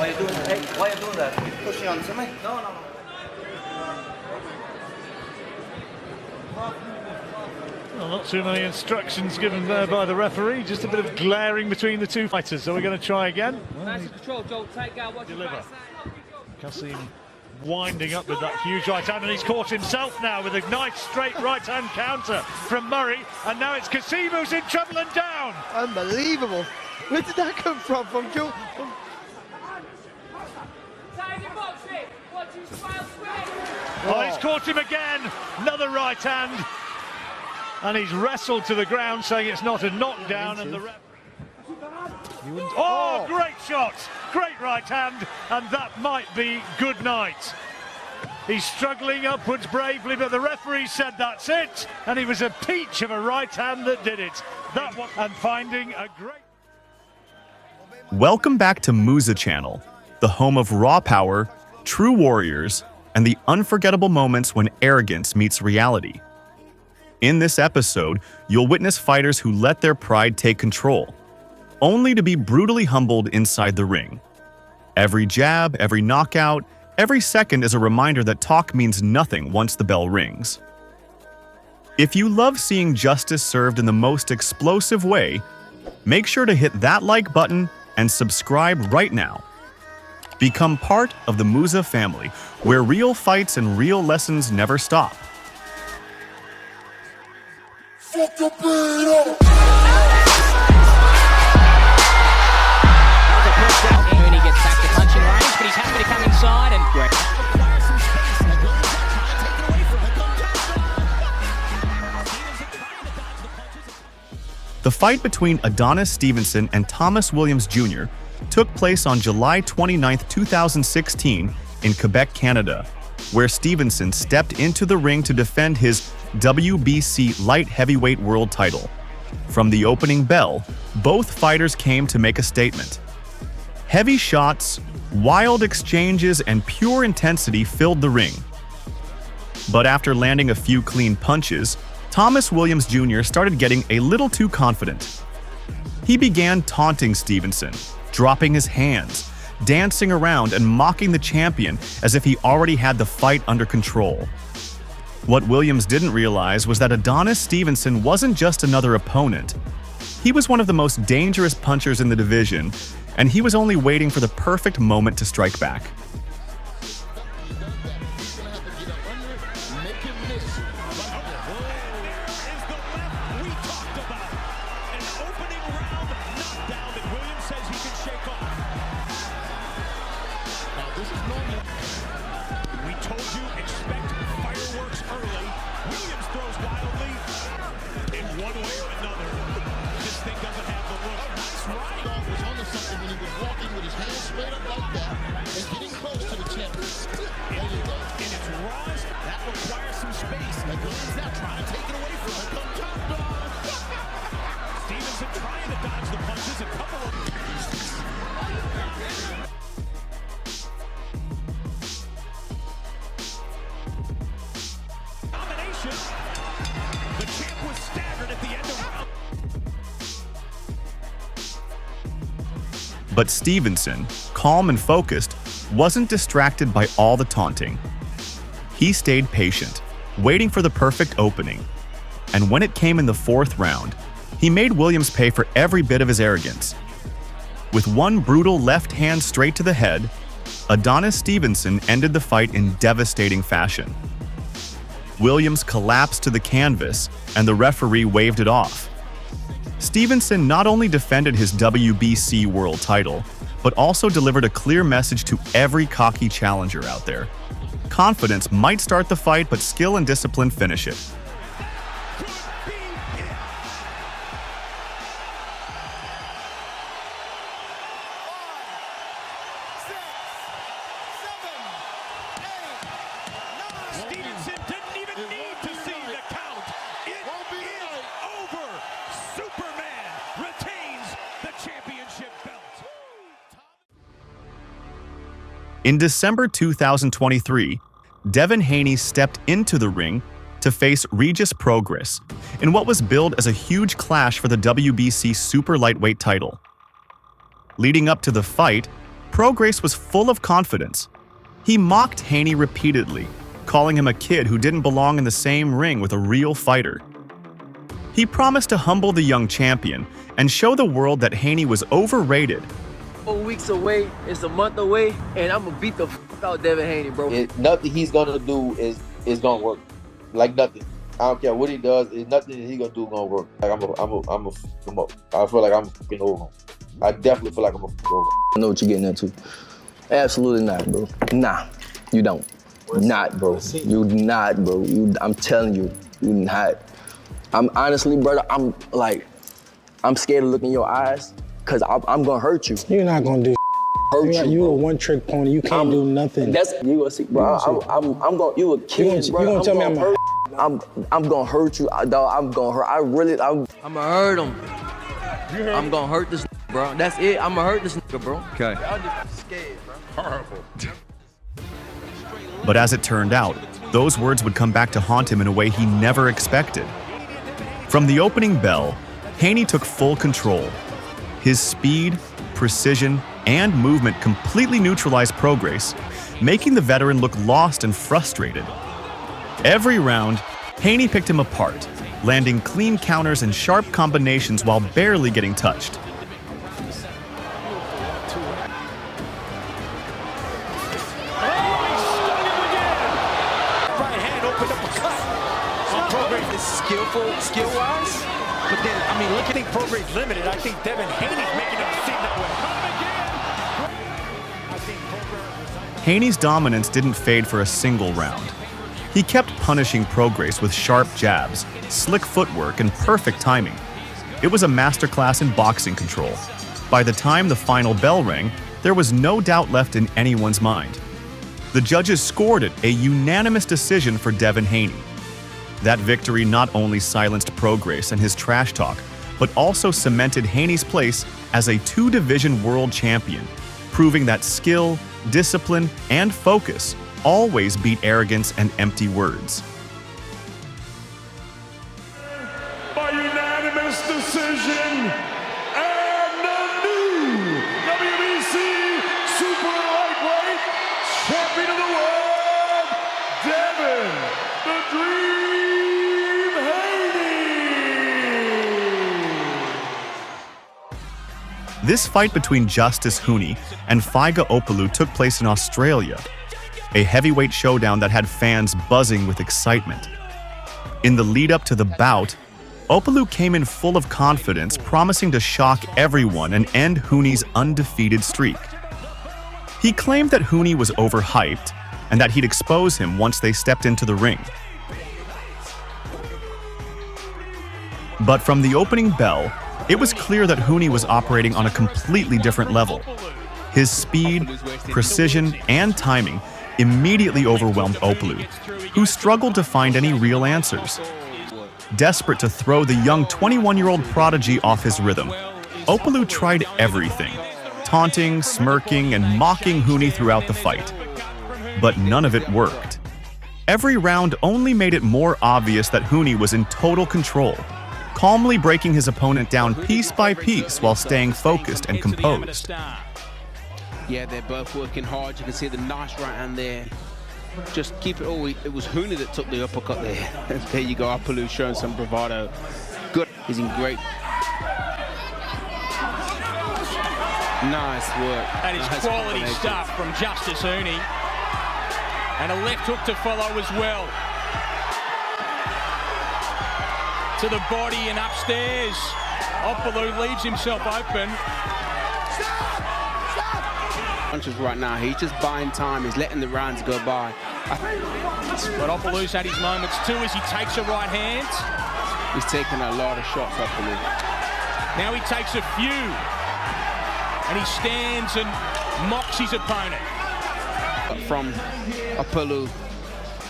you doing? Hey, why are you doing that? You pushing onto me? No. Well, not too many instructions given there by the referee, just a bit of glaring between the two fighters. So we're going to try again. Nice control, Joe. Take out what you deliver. Kasim winding up with that huge right hand, and he's caught himself now with a nice straight right hand counter from Murray, and now it's Kasim who's in trouble and down. Unbelievable. Where did that come from Joe? Oh, he's caught him again. Another right hand. And he's wrestled to the ground, saying it's not a knockdown. And the ref. Oh, great shot. Great right hand. And that might be good night. He's struggling upwards bravely, but the referee said that's it. And he was a peach of a right hand that did it. That one, and finding a great. Welcome back to MuzZza channel, the home of raw power, true warriors, and the unforgettable moments when arrogance meets reality. In this episode, you'll witness fighters who let their pride take control, only to be brutally humbled inside the ring. Every jab, every knockout, every second is a reminder that talk means nothing once the bell rings. If you love seeing justice served in the most explosive way, make sure to hit that like button and subscribe right now. Become part of the MuzZza family, where real fights and real lessons never stop. Fuck your beat up! Huni gets back to punching range, but he's happy to come inside and great. The fight between Adonis Stevenson and Thomas Williams Jr. took place on July 29, 2016 in Quebec, Canada, where Stevenson stepped into the ring to defend his WBC light heavyweight world title. From the opening bell, both fighters came to make a statement. Heavy shots, wild exchanges, and pure intensity filled the ring. But after landing a few clean punches, Thomas Williams Jr. started getting a little too confident. He began taunting Stevenson, dropping his hands, dancing around and mocking the champion as if he already had the fight under control. What Williams didn't realize was that Adonis Stevenson wasn't just another opponent. He was one of the most dangerous punchers in the division, and he was only waiting for the perfect moment to strike back. But Stevenson, calm and focused, wasn't distracted by all the taunting. He stayed patient, waiting for the perfect opening. And when it came in the fourth round, he made Williams pay for every bit of his arrogance. With one brutal left hand straight to the head, Adonis Stevenson ended the fight in devastating fashion. Williams collapsed to the canvas, and the referee waved it off. Stevenson not only defended his WBC world title, but also delivered a clear message to every cocky challenger out there. Confidence might start the fight, but skill and discipline finish it. Stevenson didn't even need to see the count. It is over. Superman retains the championship belt. In December 2023, Devin Haney stepped into the ring to face Regis Prograis in what was billed as a huge clash for the WBC super lightweight title. Leading up to the fight, Prograis was full of confidence. He mocked Haney repeatedly, calling him a kid who didn't belong in the same ring with a real fighter. He promised to humble the young champion and show the world that Haney was overrated. 4 weeks away, it's a month away, and I'm gonna beat the fuck out Devin Haney, bro. Nothing he's gonna do is gonna work. Like nothing. I don't care what he does. It's nothing that he's gonna do gonna work. Like I feel like I'm fucking over him. I definitely feel like I'm a fucking over him. I know what you're getting into. Absolutely not, bro. Nah, you don't. Not, bro. You not, bro. I'm telling you, you not. I'm honestly, brother, I'm scared to look in your eyes, cause I'm gonna hurt you. You're not gonna do you a one-trick pony. You can't do nothing. That's you gonna see, bro. I'm gonna you a kid, bro. You gonna tell me I'm gonna hurt you, dog. I'm gonna hurt. I'm gonna hurt him. I'm gonna hurt this bro. That's it. I'm gonna hurt this nigga, bro. Okay. Y'all just scared, bro. Horrible. But as it turned out, those words would come back to haunt him in a way he never expected. From the opening bell, Haney took full control. His speed, precision, and movement completely neutralized Prograis, making the veteran look lost and frustrated. Every round, Haney picked him apart, landing clean counters and sharp combinations while barely getting touched. Skill-wise, but then, I mean, look at Prograis limited. I think Devin Haney's making him seem that way. Haney's dominance didn't fade for a single round. He kept punishing Prograis with sharp jabs, slick footwork, and perfect timing. It was a masterclass in boxing control. By the time the final bell rang, there was no doubt left in anyone's mind. The judges scored it a unanimous decision for Devin Haney. That victory not only silenced Prograis and his trash talk, but also cemented Haney's place as a two-division world champion, proving that skill, discipline, and focus always beat arrogance and empty words. By unanimous decision, and the new WBC Super Lightweight Champion of the World, Devin the Dream Haney! This fight between Justis Huni and Faiga Opelu took place in Australia, a heavyweight showdown that had fans buzzing with excitement. In the lead-up to the bout, Opelu came in full of confidence, promising to shock everyone and end Huni's undefeated streak. He claimed that Huni was overhyped and that he'd expose him once they stepped into the ring. But from the opening bell, it was clear that Huni was operating on a completely different level. His speed, precision, and timing immediately overwhelmed Opelu, who struggled to find any real answers. Desperate to throw the young 21-year-old prodigy off his rhythm, Opelu tried everything, taunting, smirking, and mocking Huni throughout the fight. But none of it worked. Every round only made it more obvious that Huni was in total control, calmly breaking his opponent down piece by piece while staying focused and composed. Yeah, they're both working hard. You can see the nice right hand there. Just keep it all. It was Huni that took the uppercut there. There you go, Opelu showing some bravado. Good. He's in great. Nice work. That is nice quality stuff from Justis Huni. And a left hook to follow as well. To the body and upstairs. Opelu leaves himself open. Punches right now. He's just buying time. He's letting the rounds go by. But Opelu's had his moments too as he takes a right hand. He's taking a lot of shots, Opelu. Now he takes a few. And he stands and mocks his opponent. From Opelu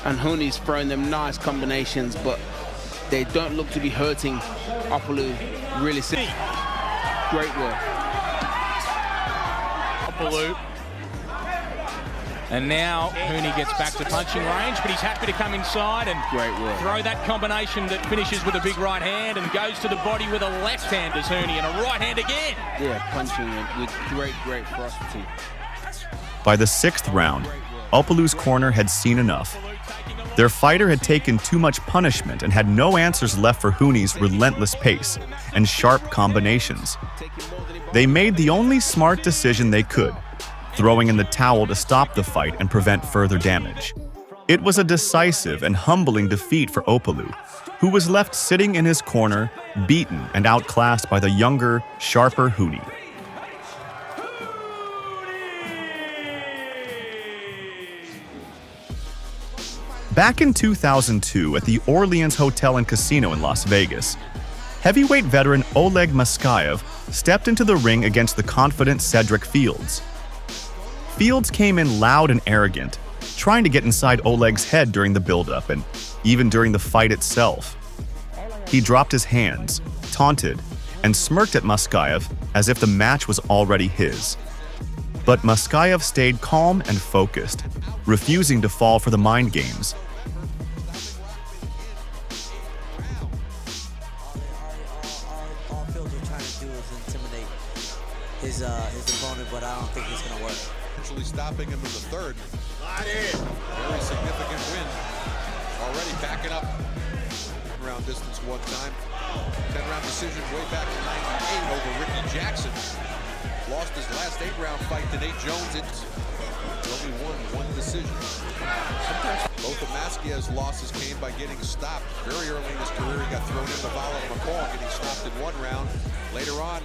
and Huni's throwing them nice combinations, but they don't look to be hurting Opelu really. Great work. Opelu. And now Huni gets back to punching range, but he's happy to come inside and throw that combination that finishes with a big right hand and goes to the body with a left hand as Huni and a right hand again. Yeah, punching it with great ferocity. By the 6th round, Opelu's corner had seen enough. Their fighter had taken too much punishment and had no answers left for Huni's relentless pace and sharp combinations. They made the only smart decision they could, throwing in the towel to stop the fight and prevent further damage. It was a decisive and humbling defeat for Opelu, who was left sitting in his corner, beaten and outclassed by the younger, sharper Huni. Back in 2002 at the Orleans Hotel and Casino in Las Vegas, heavyweight veteran Oleg Maskaev stepped into the ring against the confident Sedreck Fields. Fields came in loud and arrogant, trying to get inside Oleg's head during the build-up and even during the fight itself. He dropped his hands, taunted, and smirked at Maskaev as if the match was already his. But Maskaev stayed calm and focused, refusing to fall for the mind games. All Fields are trying to do is intimidate his opponent, but I don't think it's going to work. Actually stopping him in the 3rd. Very significant win. Already backing up. Round distance one time. 10-round decision way back in 98 over Ricky Jackson. Lost his last 8-round fight to Nate Jones. It's only one decision. Sometimes both of Maskaev's losses came by getting stopped. Very early in his career, he got thrown in the volley of McCall, getting stopped in 1 round. Later on,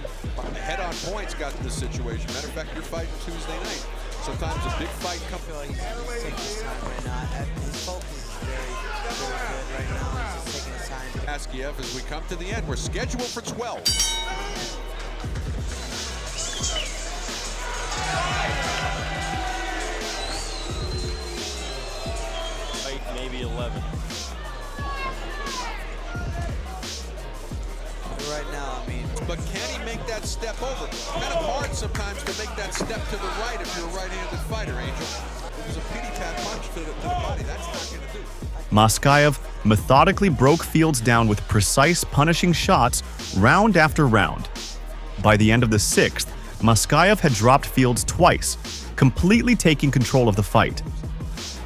head-on points got to this situation. Matter of fact, you're fighting Tuesday night. Sometimes a big fight comes. I feel like he's taking his time right now. His focus is very good right now. He's just taking his time. Maskaev, as we come to the end, we're scheduled for 12. Maybe 11. Right now, I mean. But can he make that step over? Kind of hard sometimes to make that step to the right if you're a right-handed fighter, Angel. It was a pity-pat punch to the body. That's not going to do. Maskaev methodically broke Fields down with precise punishing shots round after round. By the end of the 6th, Maskaev had dropped Fields twice, completely taking control of the fight.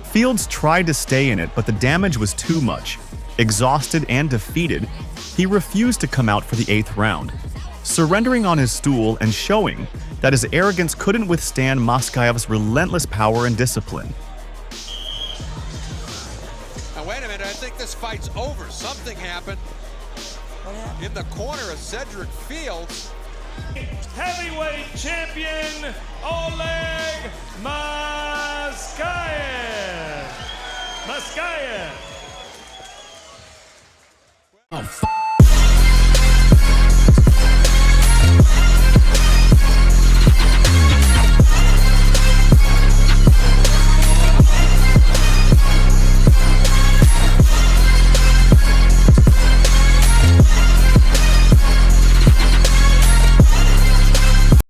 Fields tried to stay in it, but the damage was too much. Exhausted and defeated, he refused to come out for the 8th round, surrendering on his stool and showing that his arrogance couldn't withstand Maskaev's relentless power and discipline. Now wait a minute, I think this fight's over. Something happened in the corner of Sedreck Fields. Heavyweight champion Oleg Maskaev. I'm